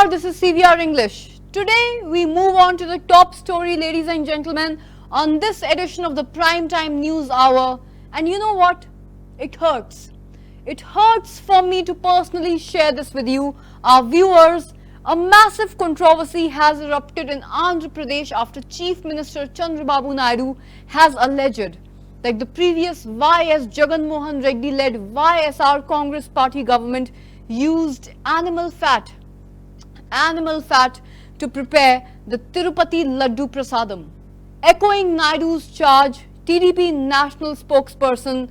this is CVR English. Today we move on to the top story, ladies and gentlemen, on this edition of the Primetime News Hour. And you know what? It hurts. It hurts for me to personally share this with you, our viewers. A massive controversy has erupted in Andhra Pradesh after Chief Minister Chandrababu Naidu has alleged that the previous YS Jagan Mohan Reddy led YSR Congress Party government used animal fat to prepare the Tirupati Laddu Prasadam. Echoing Naidu's charge, TDP national spokesperson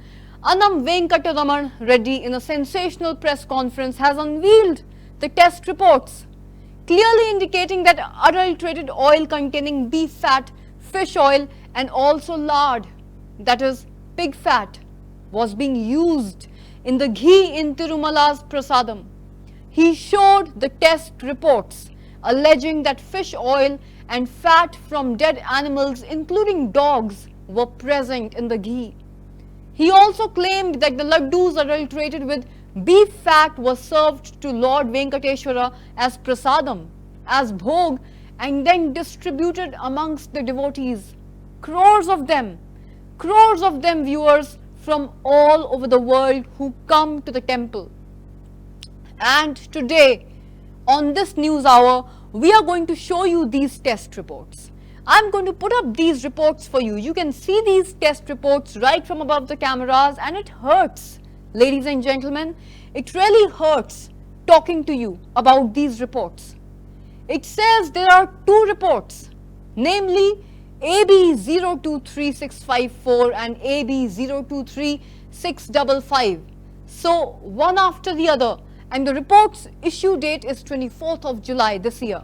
Annam Venkataraman Reddy in a sensational press conference has unveiled the test reports, clearly indicating that adulterated oil containing beef fat, fish oil and also lard, that is pig fat, was being used in the ghee in Tirumala's Prasadam. He showed the test reports alleging that fish oil and fat from dead animals, including dogs, were present in the ghee. He also claimed that the laddus adulterated with beef fat were served to Lord Venkateshwara as prasadam, as bhog, and then distributed amongst the devotees. Crores of them viewers from all over the world who come to the temple. And today, on this news hour, we are going to show you these test reports. I'm going to put up these reports for you. You can see these test reports right from above the cameras, and it hurts, ladies and gentlemen. It really hurts talking to you about these reports. It says there are two reports, namely AB 023654 and AB 023655. So one after the other. And the report's issue date is 24th of July this year.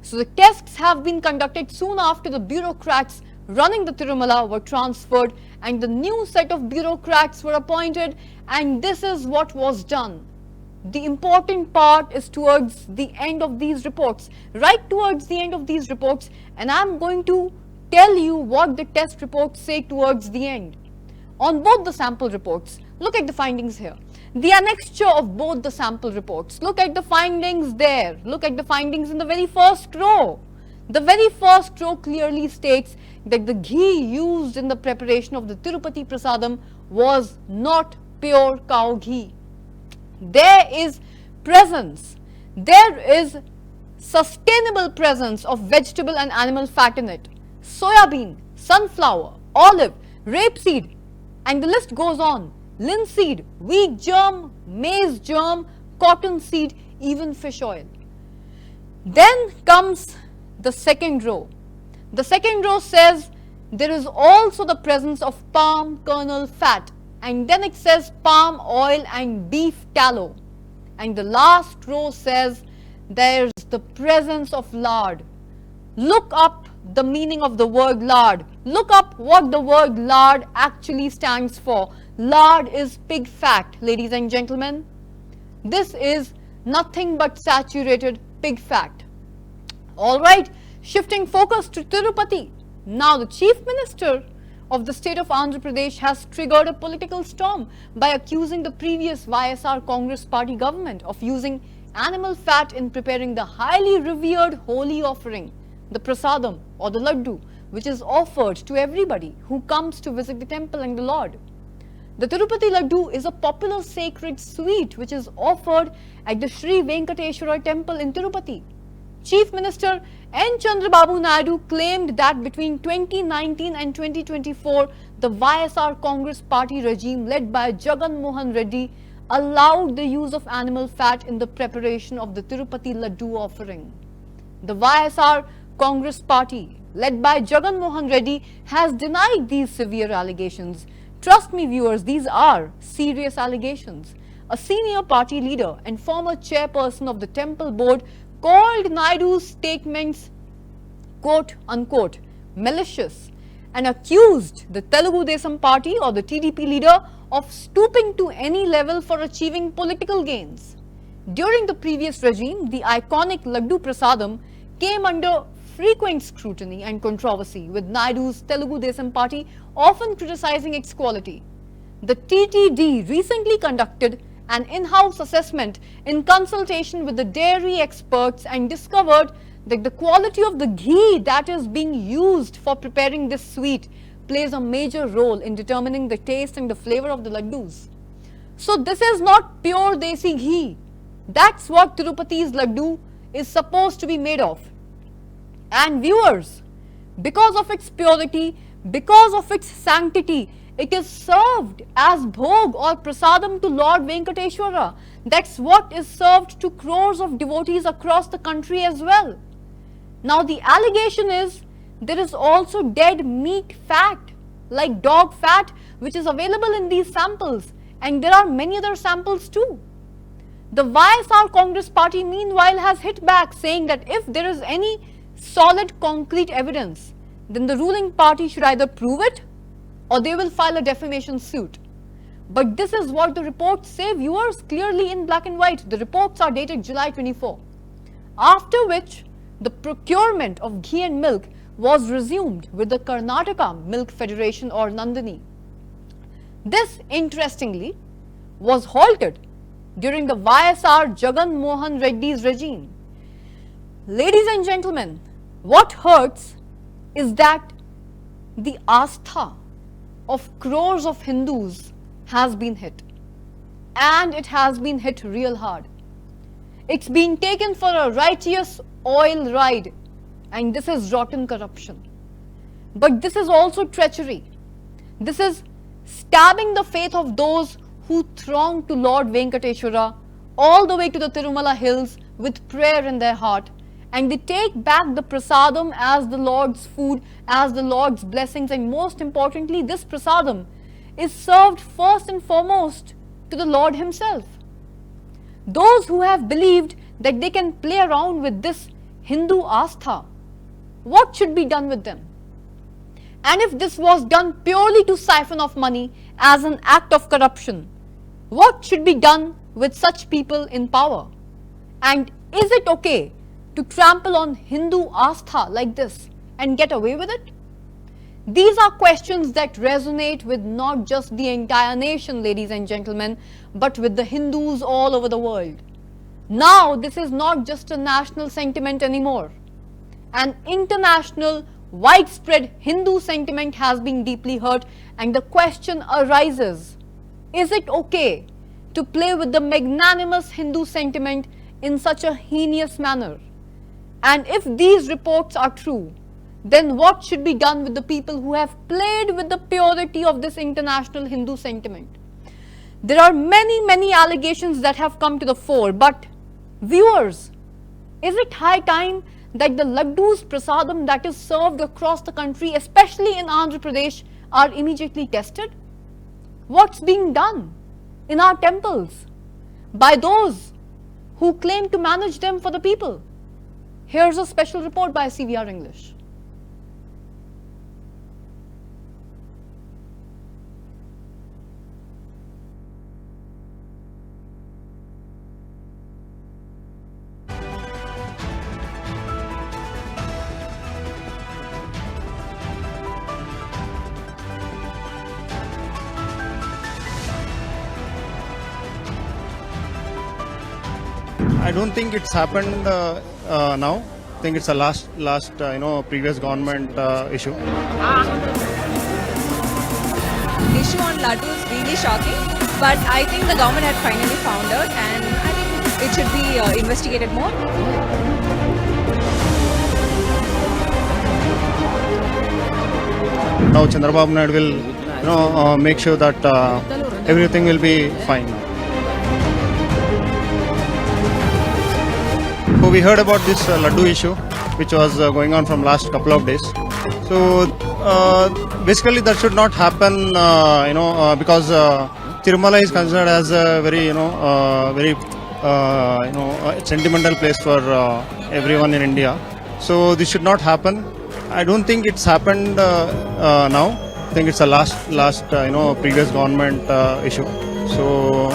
So the tests have been conducted soon after the bureaucrats running the Tirumala were transferred and the new set of bureaucrats were appointed, and this is what was done. The important part is towards the end of these reports, right towards the end of these reports, and I'm going to tell you what the test reports say towards the end. On both the sample reports, look at the findings here. The annexure of both the sample reports. Look at the findings there. Look at the findings in the very first row. The very first row clearly states that the ghee used in the preparation of the Tirupati Prasadam was not pure cow ghee. There is sustainable presence of vegetable and animal fat in it. Soya bean, sunflower, olive, rapeseed, and the list goes on. Linseed, wheat germ, maize germ, cotton seed, even fish oil. Then comes the second row. The second row says there is also the presence of palm kernel fat, and then it says palm oil and beef tallow. And the last row says there's the presence of lard. Look up the meaning of the word lard. Look up what the word lard actually stands for. Lard is pig fat, ladies and gentlemen. This is nothing but saturated pig fat. Alright, shifting focus to Tirupati. Now the Chief Minister of the state of Andhra Pradesh has triggered a political storm by accusing the previous YSR Congress Party government of using animal fat in preparing the highly revered holy offering, the prasadam or the laddu, which is offered to everybody who comes to visit the temple and the Lord. The Tirupati Laddu is a popular sacred sweet which is offered at the Sri Venkateshwara temple in Tirupati. Chief Minister N. Chandrababu Naidu claimed that between 2019 and 2024, the YSR Congress Party regime led by Jagan Mohan Reddy allowed the use of animal fat in the preparation of the Tirupati Laddu offering. The YSR Congress Party led by Jagan Mohan Reddy has denied these severe allegations. Trust me, viewers, these are serious allegations. A senior party leader and former chairperson of the temple board called Naidu's statements, quote unquote, malicious, and accused the Telugu Desam party or the TDP leader of stooping to any level for achieving political gains. During the previous regime, the iconic Laddu Prasadam came under frequent scrutiny and controversy, with Naidu's Telugu Desam party often criticizing its quality. The TTD recently conducted an in-house assessment in consultation with the dairy experts and discovered that the quality of the ghee that is being used for preparing this sweet plays a major role in determining the taste and the flavor of the laddus. So this is not pure desi ghee. That's what Tirupati's laddu is supposed to be made of. And viewers, because of its purity, because of its sanctity, it is served as bhog or prasadam to Lord Venkateshwara. That's what is served to crores of devotees across the country as well. Now the allegation is there is also dead meat fat like dog fat which is available in these samples, and there are many other samples too. The YSR Congress party meanwhile has hit back saying that if there is any solid concrete evidence, then the ruling party should either prove it or they will file a defamation suit. But this is what the reports say, viewers, clearly in black and white. The reports are dated July 24. After which the procurement of ghee and milk was resumed with the Karnataka Milk Federation or Nandini. This, interestingly, was halted during the YSR Jagan Mohan Reddy's regime. Ladies and gentlemen, what hurts is that the astha of crores of Hindus has been hit, and it has been hit real hard. It's been taken for a righteous oil ride, and this is rotten corruption. But this is also treachery. This is stabbing the faith of those who throng to Lord Venkateshwara all the way to the Tirumala hills with prayer in their heart, and they take back the prasadam as the Lord's food, as the Lord's blessings, and most importantly, this prasadam is served first and foremost to the Lord himself. Those who have believed that they can play around with this Hindu astha, what should be done with them? And if this was done purely to siphon off money as an act of corruption, what should be done with such people in power? And is it okay to trample on Hindu astha like this and get away with it? These are questions that resonate with not just the entire nation, ladies and gentlemen, but with the Hindus all over the world. Now, this is not just a national sentiment anymore. An international, widespread Hindu sentiment has been deeply hurt, and the question arises, is it okay to play with the magnanimous Hindu sentiment in such a heinous manner? And if these reports are true, then what should be done with the people who have played with the purity of this international Hindu sentiment? There are many allegations that have come to the fore, but viewers, is it high time that the laddus prasadam that is served across the country, especially in Andhra Pradesh, are immediately tested? What's being done in our temples by those who claim to manage them for the people? Here's a special report by CVR English. I don't think it's happened now. I think it's a last previous government issue. Issue on laddu is really shocking, but I think the government had finally found out, and I think it should be investigated more. Now Chandrababu Naidu will make sure that everything will be fine. So we heard about this laddu issue, which was going on from last couple of days. So basically, that should not happen, because Tirumala is considered as a very, very sentimental place for everyone in India. So this should not happen. I don't think it's happened now. I think it's a last previous government issue. So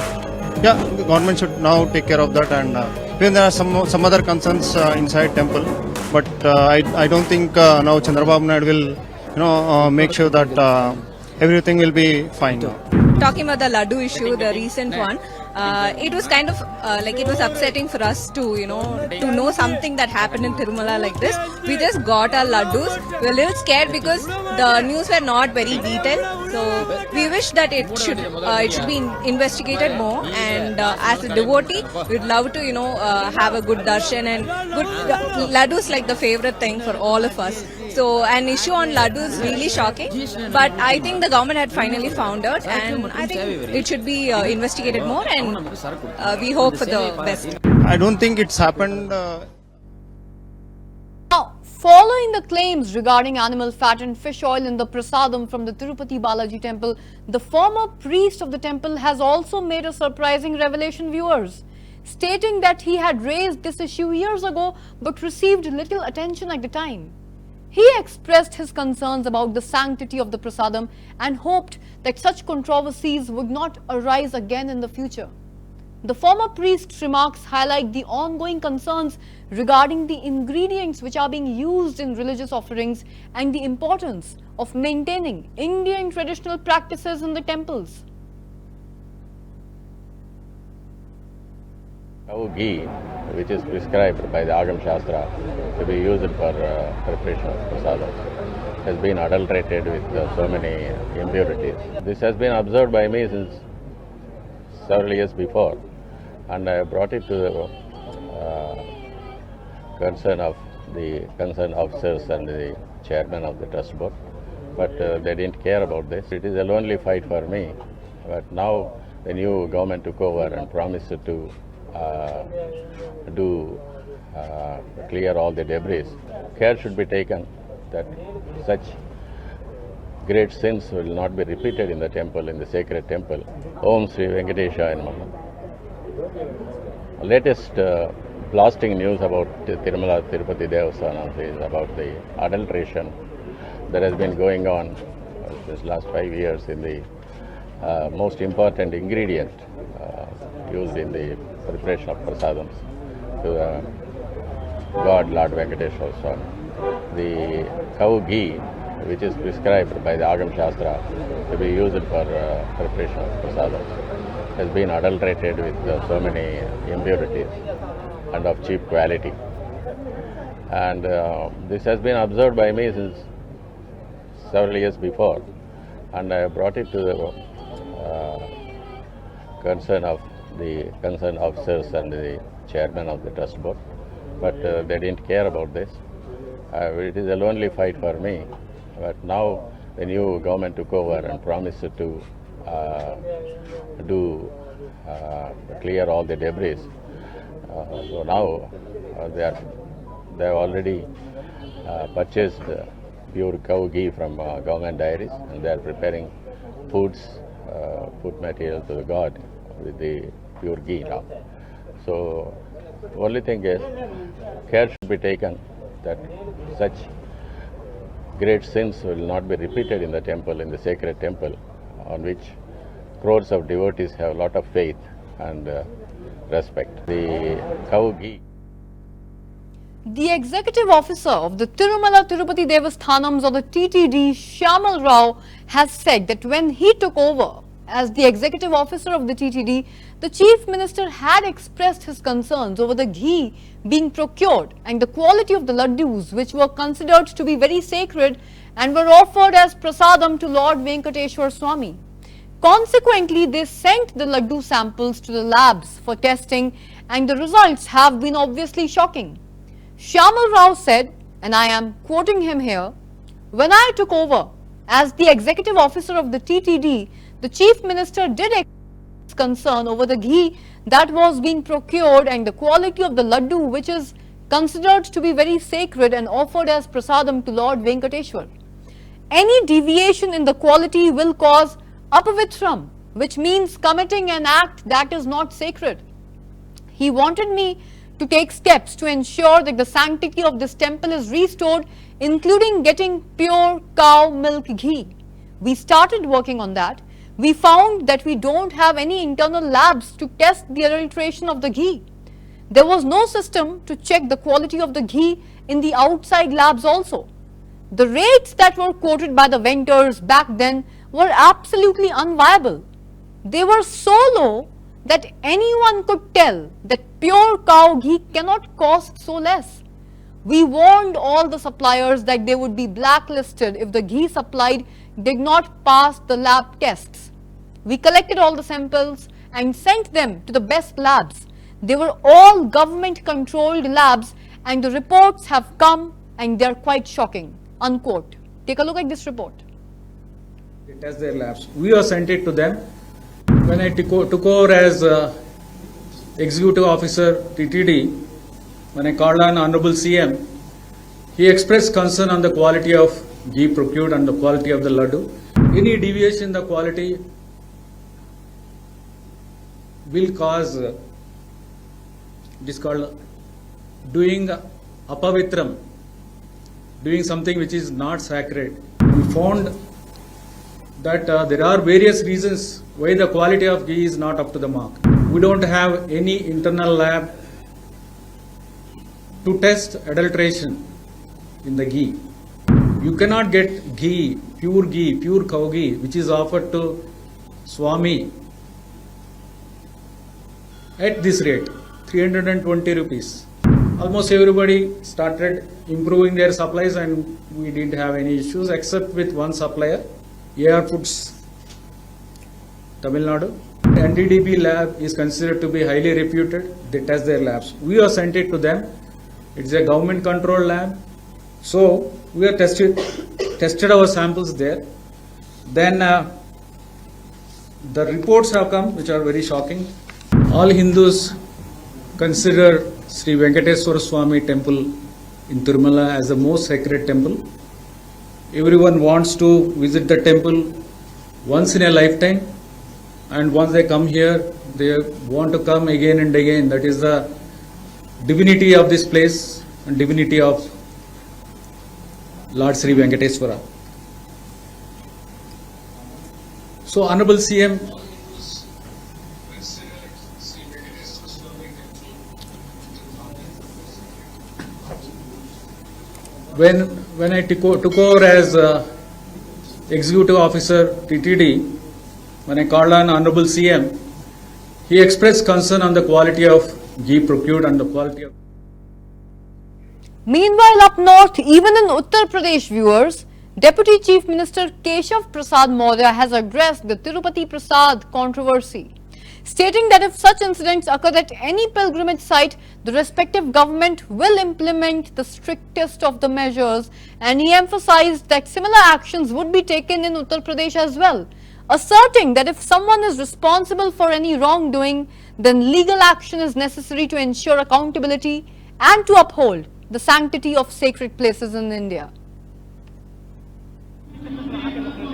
yeah, the government should now take care of that, and even there are some other concerns inside temple, but I don't think now Chandrababu Naidu will make sure that everything will be fine. Talking about the laddu issue, the recent one, it was kind of like it was upsetting for us to to know something that happened in Tirumala like this. We just got our laddus. We were a little scared because the news were not very detailed. So we wish that it should be investigated more. And as a devotee, we'd love to have a good darshan and good laddus like the favorite thing for all of us. So an issue on laddu is really shocking, but I think the government had finally found out, and I think it should be investigated more, and we hope for the best. I don't think it's happened. Now, following the claims regarding animal fat and fish oil in the prasadam from the Tirupati Balaji temple, the former priest of the temple has also made a surprising revelation, viewers, stating that he had raised this issue years ago but received little attention at the time. He expressed his concerns about the sanctity of the prasadam and hoped that such controversies would not arise again in the future. The former priest's remarks highlight the ongoing concerns regarding the ingredients which are being used in religious offerings and the importance of maintaining Indian traditional practices in the temples. Cow ghee, which is prescribed by the Agam Shastra to be used for preparation of prasadam, has been adulterated with so many impurities. This has been observed by me since several years before, and I brought it to the concern officers and the chairman of the trust board, but they didn't care about this. It is a lonely fight for me, but now the new government took over and promised to clear all the debris. Care should be taken that such great sins will not be repeated in the temple, in the sacred temple. Om Sri Venkateshaya Namaha. Latest blasting news about Tirumala Tirupati Devasthanam is about the adulteration that has been going on since last 5 years in the most important ingredient used in the preparation of prasadams to God Lord Venkateshwara Swami. The cow ghee, which is prescribed by the Agam Shastra to be used for preparation of prasadams, has been adulterated with so many impurities and of cheap quality. And this has been observed by me since several years before, and I brought it to the concern officers and the chairman of the trust board, but they didn't care about this. It is a lonely fight for me, but now the new government took over and promised to clear all the debris. So now they have already purchased pure cow ghee from government dairies, and they are preparing food material to the God with the pure ghee now. So only thing is, care should be taken that such great sins will not be repeated in the temple, in the sacred temple, on which crores of devotees have a lot of faith and respect. The cow ghee. The executive officer of the Tirumala Tirupati Devasthanams, or the TTD, Shyamal Rao, has said that when he took over as the executive officer of the TTD, the chief minister had expressed his concerns over the ghee being procured and the quality of the laddus, which were considered to be very sacred and were offered as prasadam to Lord Venkateshwara Swami. Consequently, they sent the laddu samples to the labs for testing, and the results have been obviously shocking. Shyamal Rao said, and I am quoting him here, "When I took over as the executive officer of the TTD, the chief minister did express concern over the ghee that was being procured and the quality of the laddu, which is considered to be very sacred and offered as prasadam to Lord Venkateshwar. Any deviation in the quality will cause apavitram, which means committing an act that is not sacred. He wanted me to take steps to ensure that the sanctity of this temple is restored, including getting pure cow milk ghee. We started working on that. We found that we don't have any internal labs to test the adulteration of the ghee. There was no system to check the quality of the ghee in the outside labs also. The rates that were quoted by the vendors back then were absolutely unviable. They were so low that anyone could tell that pure cow ghee cannot cost so less. We warned all the suppliers that they would be blacklisted if the ghee supplied did not pass the lab tests. We collected all the samples and sent them to the best labs. They were all government controlled labs and the reports have come and they are quite shocking. Unquote. Take a look at this report. They test their labs. We have sent it to them. When I took over as Executive Officer TTD, when I called on Honorable CM, he expressed concern on the quality of ghee procured and the quality of the laddu. Any deviation in the quality will cause, it is called doing apavitram, doing something which is not sacred. We found that there are various reasons why the quality of ghee is not up to the mark. We don't have any internal lab to test adulteration in the ghee. You cannot get ghee, pure cow ghee, which is offered to Swami at this rate, 320 rupees. Almost everybody started improving their supplies and we didn't have any issues except with one supplier, AR Foods, Tamil Nadu. NDDB lab is considered to be highly reputed. They test their labs. We have sent it to them. It's a government controlled lab. So we have tested our samples there. Then the reports have come which are very shocking. All Hindus consider Sri Venkateswara Swami temple in Tirumala as the most sacred temple. Everyone wants to visit the temple once in a lifetime, and once they come here, they want to come again and again. That is the divinity of this place and divinity of Lord Sri Venkateswara. So Honorable CM when I took over as Executive Officer TTD, when I called on Honorable CM, he expressed concern on the quality of ghee procured and the quality of. Meanwhile, up north, even in Uttar Pradesh, viewers, Deputy Chief Minister Keshav Prasad Maurya has addressed the Tirupati Prasad controversy, stating that if such incidents occur at any pilgrimage site, the respective government will implement the strictest of the measures, and he emphasized that similar actions would be taken in Uttar Pradesh as well, asserting that if someone is responsible for any wrongdoing, then legal action is necessary to ensure accountability and to uphold the sanctity of sacred places in India.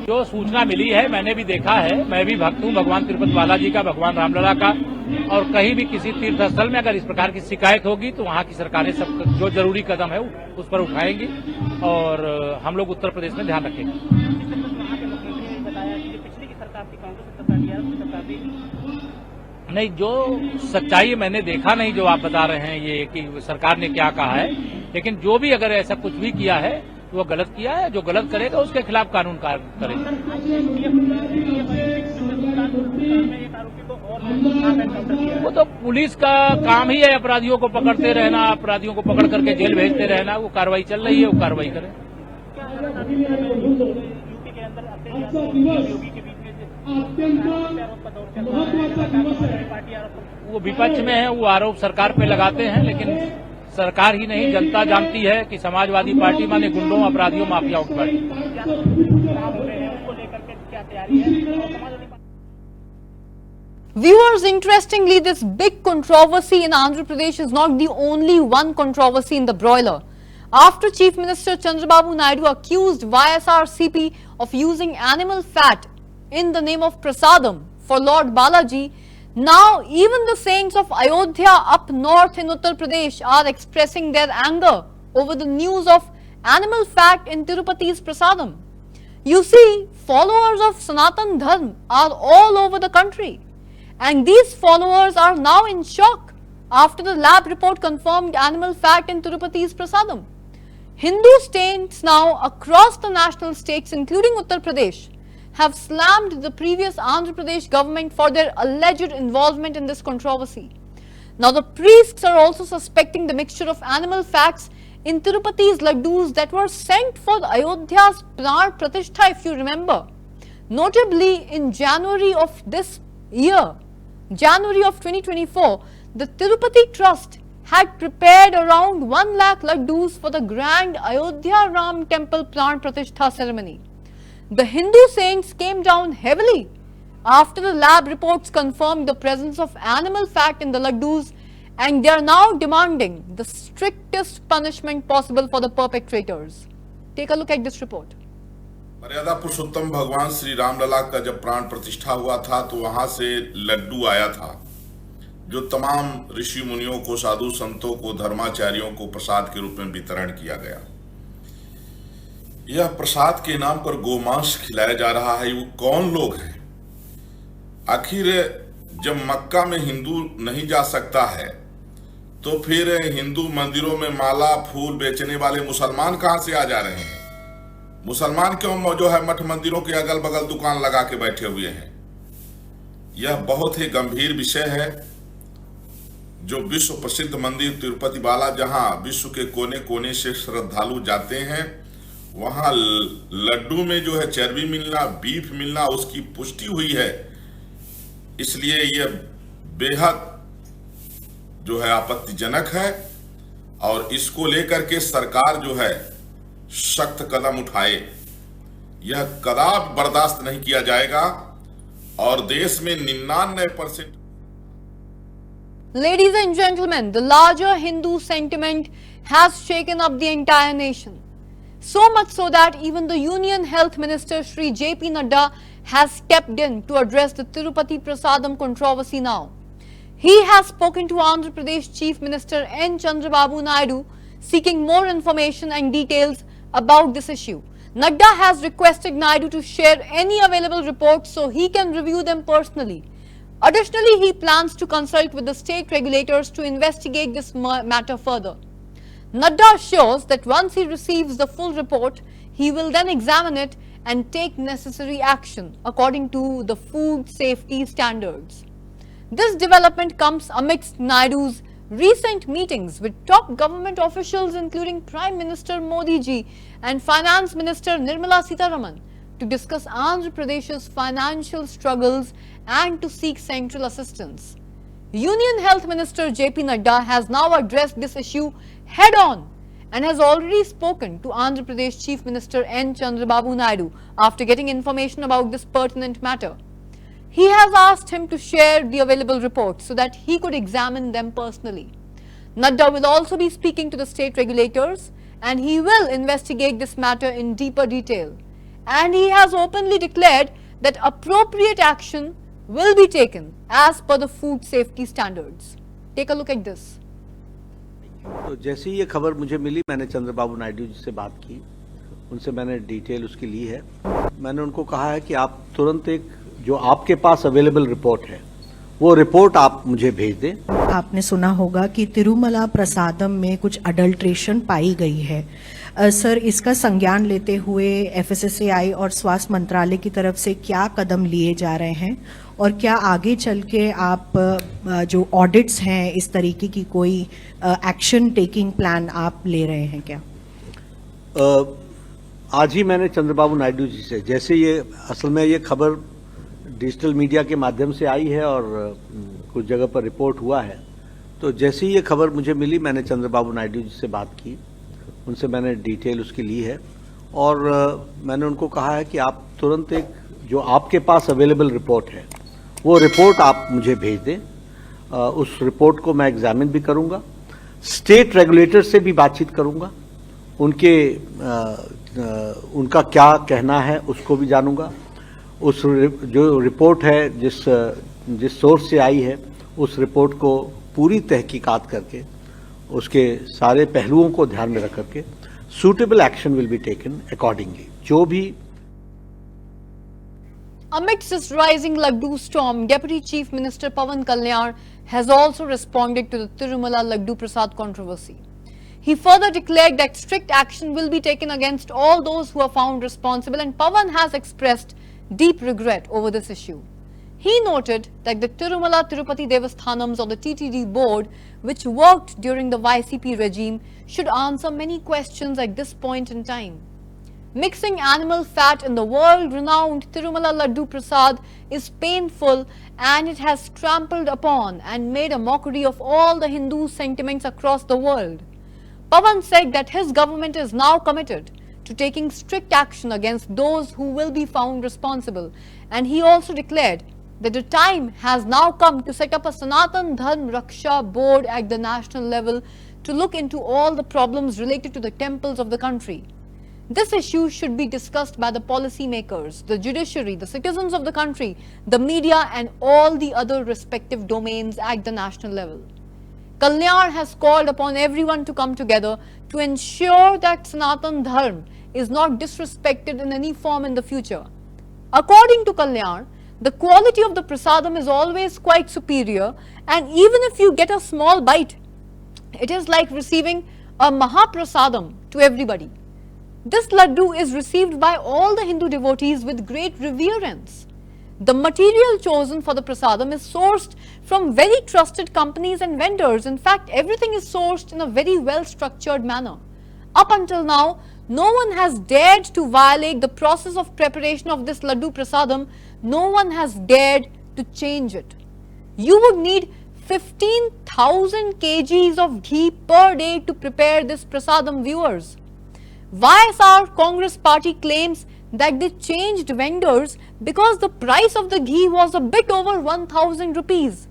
जो सूचना मिली है मैंने भी देखा है, मैं भी भक्त हूँ भगवान तिरुपति बालाजी का, भगवान रामलला का, और कहीं भी किसी तीर्थ स्थल में अगर इस प्रकार की शिकायत होगी तो वहाँ की सरकारें सब जो जरूरी कदम है उस पर उठाएंगी और हम लोग उत्तर प्रदेश में ध्यान रखेंगे। नहीं, जो सच्चाई मैंने देखा नहीं जो आप बता रहे हैं ये कि सरकार ने क्या कहा है, लेकिन जो भी अगर ऐसा कुछ भी किया है वो गलत किया है, जो गलत करेगा उसके खिलाफ कानून कार्य करेगा। वो तो पुलिस का काम ही है अपराधियों को पकड़ते रहना, अपराधियों को पकड़ करके जेल भेजते रहना, वो कार्रवाई चल रही है, वो कार्रवाई करें। वो विपक्ष में है, वो आरोप सरकार पे लगाते हैं, लेकिन सरकार ही नहीं जनता जानती है कि समाजवादी पार्टी माने गुंडों, अपराधियों, माफियाओं की party. Viewers, interestingly, this big controversy in Andhra Pradesh is not the only one controversy in the broiler. After Chief Minister Chandrababu Naidu accused YSRCP of using animal fat in the name of prasadam for Lord Balaji, now even the saints of Ayodhya up north in Uttar Pradesh are expressing their anger over the news of animal fat in Tirupati's prasadam. You see, followers of Sanatan Dharma are all over the country, and these followers are now in shock after the lab report confirmed animal fat in Tirupati's prasadam. Hindu states now across the national states, including Uttar Pradesh, have slammed the previous Andhra Pradesh government for their alleged involvement in this controversy. Now, the priests are also suspecting the mixture of animal fats in Tirupati's laddus that were sent for Ayodhya's Pran Pratishtha, if you remember. Notably, in January of this year, January of 2024, the Tirupati Trust had prepared around 1 lakh laddus for the grand Ayodhya Ram Temple Pran Pratishtha ceremony. The Hindu saints came down heavily after the lab reports confirmed the presence of animal fat in the laddus, and they are now demanding the strictest punishment possible for the perpetrators. Take a look at this report. मर्यादा पुरुषोत्तम भगवान श्री रामलला का जब प्राण प्रतिष्ठा हुआ था तो वहां से लड्डू आया था जो तमाम ऋषि मुनियों को, साधु संतों को, धर्माचार्यों को प्रसाद के रूप में वितरण किया गया। यह प्रसाद के नाम पर गोमांस खिलाया जा रहा है। वो कौन लोग हैं? आखिर जब मक्का में हिंदू नहीं जा सकता है तो फिर हिंदू मंदिरों में माला फूल बेचने वाले मुसलमान कहां से आ जा रहे हैं? मुसलमान क्यों जो है मठ मंदिरों के अगल बगल दुकान लगा के बैठे हुए हैं? यह बहुत ही गंभीर विषय है। जो विश्व प्रसिद्ध मंदिर तिरुपति बाला, जहां विश्व के कोने कोने से श्रद्धालु जाते हैं, वहां लड्डू में जो है चर्बी मिलना, बीफ मिलना, उसकी पुष्टि हुई है। इसलिए यह बेहद जो है आपत्तिजनक है और इसको लेकर के सरकार जो है सख्त कदम उठाए। यह कदापि बर्दाश्त नहीं किया जाएगा और देश में 99%। Ladies and gentlemen, the larger Hindu sentiment has shaken up the entire nation. So much so that even the Union Health Minister Shri J.P. Nadda has stepped in to address the Tirupati Prasadam controversy now. He has spoken to Andhra Pradesh Chief Minister N. Chandrababu Naidu seeking more information and details about this issue. Nadda has requested Naidu to share any available reports so he can review them personally. Additionally, he plans to consult with the state regulators to investigate this matter further. Nadda assures that once he receives the full report, he will then examine it and take necessary action according to the food safety standards. This development comes amidst Naidu's recent meetings with top government officials including Prime Minister Modi ji and Finance Minister Nirmala Sitharaman to discuss Andhra Pradesh's financial struggles and to seek central assistance. Union Health Minister J.P. Nadda has now addressed this issue head-on and has already spoken to Andhra Pradesh Chief Minister N. Chandrababu Naidu after getting information about this pertinent matter. He has asked him to share the available reports so that he could examine them personally. Nadda will also be speaking to the state regulators and he will investigate this matter in deeper detail. And he has openly declared that appropriate action will be taken as per the food safety standards. Take a look at this. तो जैसे ही ये खबर मुझे मिली, मैंने चंद्रबाबू नायडू जी से बात की, उनसे मैंने डिटेल उसकी ली है। मैंने उनको कहा है कि आप तुरंत एक जो आपके पास अवेलेबल रिपोर्ट है वो रिपोर्ट आप मुझे भेज दें। आपने सुना होगा कि तिरुमला प्रसादम में कुछ अडल्ट्रेशन पाई गई है। सर, इसका संज्ञान लेते हुए एफएसएसएआई और स्वास्थ्य मंत्रालय की तरफ से क्या कदम लिए जा रहे हैं और क्या आगे चल के आप जो ऑडिट्स हैं इस तरीके की कोई एक्शन टेकिंग प्लान आप ले रहे हैं क्या? आज ही मैंने चंद्रबाबू नायडू जी से, जैसे ये असल में ये खबर डिजिटल मीडिया के माध्यम से आई है और कुछ जगह पर रिपोर्ट हुआ है, तो जैसे ही ये खबर मुझे मिली, मैंने चंद्रबाबू नायडू जी से बात की, उनसे मैंने डिटेल उसकी ली है और मैंने उनको कहा है कि आप तुरंत एक जो आपके पास अवेलेबल रिपोर्ट है वो रिपोर्ट आप मुझे भेज दें। उस रिपोर्ट को मैं एग्जामिन भी करूंगा, स्टेट रेगुलेटर से भी बातचीत करूंगा, उनका क्या कहना है उसको भी जानूंगा। उस जो रिपोर्ट है जिस सोर्स से आई है उस रिपोर्ट को पूरी तहकीकात करके उसके सारे पहलुओं को ध्यान में रख करके suitable action will be taken accordingly. जो भी Amidst this rising Laddu storm, Deputy Chief Minister Pawan Kalyan has also responded to the Tirumala Laddu Prasad controversy. He further declared that strict action will be taken against all those who are found responsible, and Pawan has expressed deep regret over this issue. He noted that the Tirumala Tirupati Devasthanams or the TTD board, which worked during the YCP regime, should answer many questions at this point in time. Mixing animal fat in the world-renowned Tirumala Laddu Prasad is painful, and it has trampled upon and made a mockery of all the Hindu sentiments across the world. Pawan said that his government is now committed to taking strict action against those who will be found responsible, and he also declared that the time has now come to set up a Sanatan Dharm Raksha board at the national level to look into all the problems related to the temples of the country. This issue should be discussed by the policy makers, the judiciary, the citizens of the country, the media and all the other respective domains at the national level. Kalyan has called upon everyone to come together to ensure that Sanatan Dharm is not disrespected in any form in the future. According to Kalyan, the quality of the prasadam is always quite superior, and even if you get a small bite, it is like receiving a Mahaprasadam to everybody. This laddu is received by all the Hindu devotees with great reverence. The material chosen for the prasadam is sourced from very trusted companies and vendors. In fact, everything is sourced in a very well-structured manner. Up until now, no one has dared to violate the process of preparation of this laddu prasadam. No one has dared to change it. You would need 15,000 kgs of ghee per day to prepare this prasadam, viewers. YSR Congress party claims that they changed vendors because the price of the ghee was a bit over 1,000 rupees.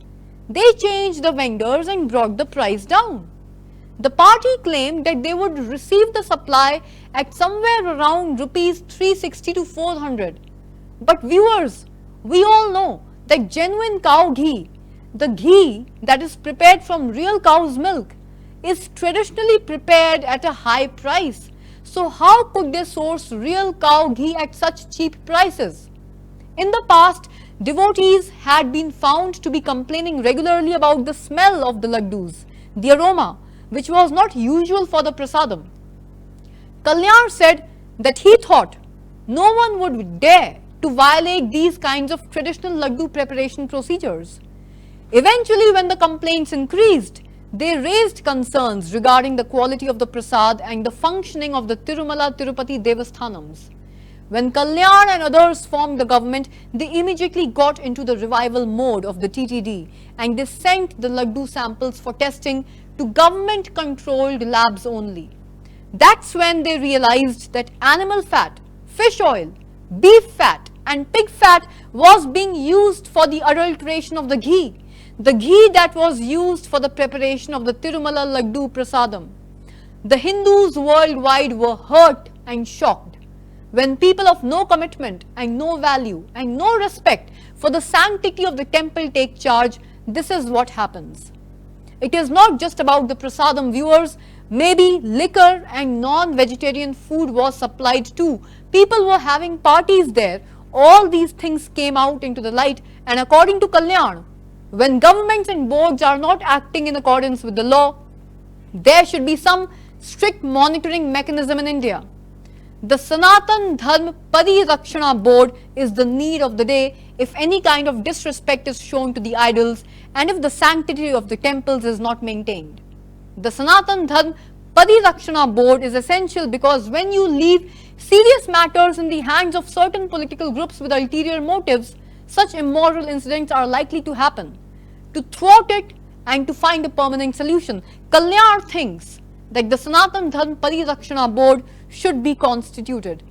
They changed the vendors and brought the price down. The party claimed that they would receive the supply at somewhere around rupees 360 to 400. But viewers, we all know that genuine cow ghee, the ghee that is prepared from real cow's milk, is traditionally prepared at a high price. So how could they source real cow ghee at such cheap prices? In the past, devotees had been found to be complaining regularly about the smell of the laddus, the aroma, which was not usual for the prasadam. Kalyan said that he thought no one would dare to violate these kinds of traditional laddu preparation procedures. Eventually, when the complaints increased, they raised concerns regarding the quality of the prasad and the functioning of the Tirumala Tirupati Devasthanams. When Kalyan and others formed the government, they immediately got into the revival mode of the TTD and they sent the laddu samples for testing to government-controlled labs only. That's when they realized that animal fat, fish oil, beef fat and pig fat was being used for the adulteration of the ghee that was used for the preparation of the Tirumala Laddu Prasadam. The Hindus worldwide were hurt and shocked. When people of no commitment and no value and no respect for the sanctity of the temple take charge, this is what happens. It is not just about the prasadam, viewers. Maybe liquor and non-vegetarian food was supplied too. People were having parties there. All these things came out into the light, and according to Kalyan, when governments and boards are not acting in accordance with the law, there should be some strict monitoring mechanism in India. The Sanatan Dharm Parirakshana Board is the need of the day if any kind of disrespect is shown to the idols and if the sanctity of the temples is not maintained. The Sanatan Dharm Parirakshana Board is essential because when you leave serious matters in the hands of certain political groups with ulterior motives, such immoral incidents are likely to happen. To thwart it and to find a permanent solution, Kalyan thinks that the Sanatan Dharm Parirakshana Board should be constituted.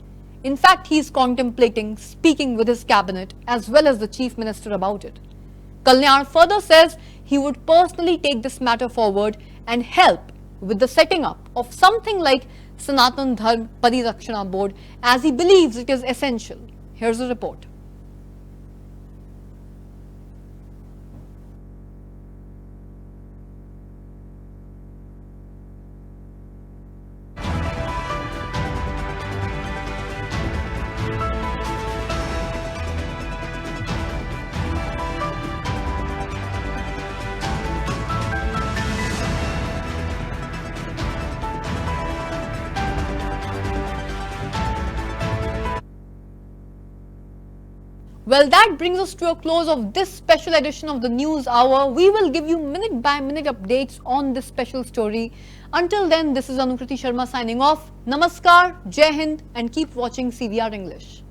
In fact, he is contemplating speaking with his cabinet as well as the Chief Minister about it. Kalyan further says he would personally take this matter forward and help with the setting up of something like Sanatan Dharm Parirakshana Board as he believes it is essential. Here's a report. Well, that brings us to a close of this special edition of the News Hour. We will give you minute by minute updates on this special story. Until then, this is Anukriti Sharma signing off. Namaskar, Jai Hind, and keep watching CVR English.